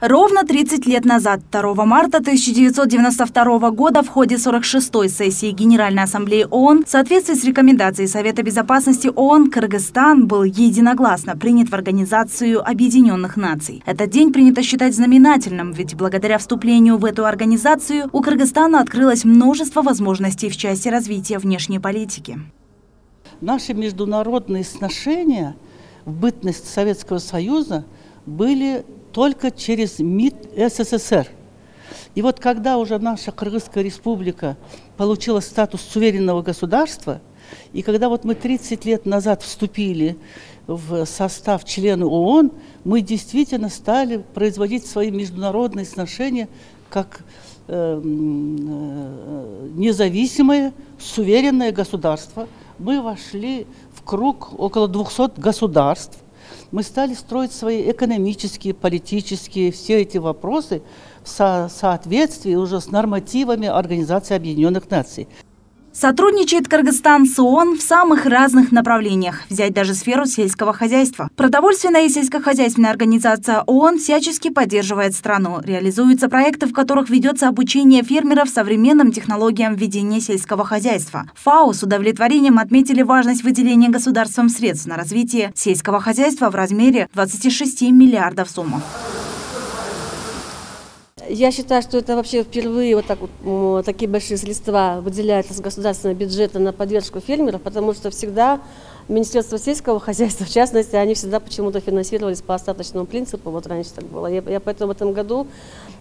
Ровно 30 лет назад, 2 марта 1992 года, в ходе 46-й сессии Генеральной Ассамблеи ООН в соответствии с рекомендацией Совета Безопасности ООН Кыргызстан был единогласно принят в Организацию Объединенных Наций. Этот день принято считать знаменательным, ведь благодаря вступлению в эту организацию у Кыргызстана открылось множество возможностей в части развития внешней политики. Наши международные сношения в бытность Советского Союза были только через МИД СССР. И вот когда уже наша Кыргызская республика получила статус суверенного государства, и когда вот мы 30 лет назад вступили в состав членов ООН, мы действительно стали производить свои международные сношения как независимое, суверенное государство. Мы вошли в круг около 200 государств. Мы стали строить свои экономические, политические, все эти вопросы в соответствии уже с нормативами Организации Объединенных Наций. Сотрудничает Кыргызстан с ООН в самых разных направлениях. Взять даже сферу сельского хозяйства. Продовольственная и сельскохозяйственная организация ООН всячески поддерживает страну. Реализуются проекты, в которых ведется обучение фермеров современным технологиям ведения сельского хозяйства. ФАО с удовлетворением отметили важность выделения государством средств на развитие сельского хозяйства в размере 26 миллиардов сомов. Я считаю, что это вообще впервые такие большие средства выделяются с государственного бюджета на поддержку фермеров, потому что всегда Министерство сельского хозяйства, в частности, они всегда почему-то финансировались по остаточному принципу, вот раньше так было. Я поэтому в этом году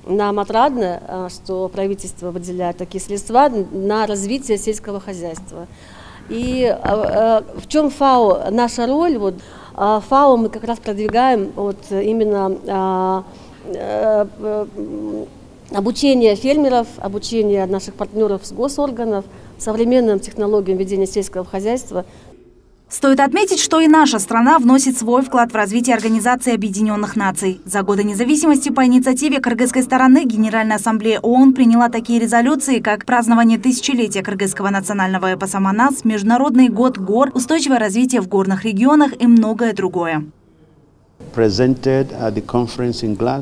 нам отрадно, что правительство выделяет такие средства на развитие сельского хозяйства. И в чем ФАО, наша роль? Вот, ФАО мы как раз продвигаем именно обучение фермеров, обучение наших партнеров с госорганов современным технологиям ведения сельского хозяйства. Стоит отметить, что и наша страна вносит свой вклад в развитие Организации Объединенных Наций. За годы независимости по инициативе кыргызской стороны Генеральная Ассамблея ООН приняла такие резолюции, как празднование тысячелетия кыргызского национального эпоса «Манас», Международный год гор, устойчивое развитие в горных регионах и многое другое.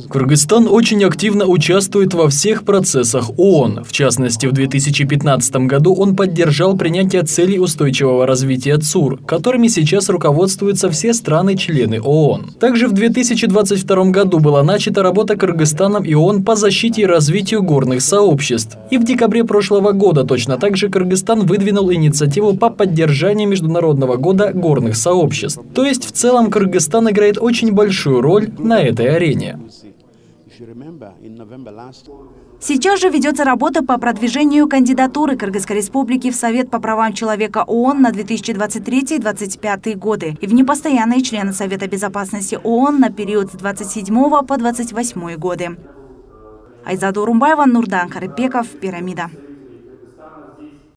Кыргызстан очень активно участвует во всех процессах ООН. В частности, в 2015 году он поддержал принятие целей устойчивого развития ЦУР, которыми сейчас руководствуются все страны-члены ООН. Также в 2022 году была начата работа Кыргызстаном и ООН по защите и развитию горных сообществ. И в декабре прошлого года точно так же Кыргызстан выдвинул инициативу по поддержанию Международного года горных сообществ. То есть в целом Кыргызстан играет очень большую роль на этой арене. Сейчас же ведется работа по продвижению кандидатуры Кыргызской республики в Совет по правам человека ООН на 2023-2025 годы и в непостоянные члены Совета безопасности ООН на период с 27 по 28 годы. Айзада Урумбаева, Нурдан Карыбеков, Пирамида.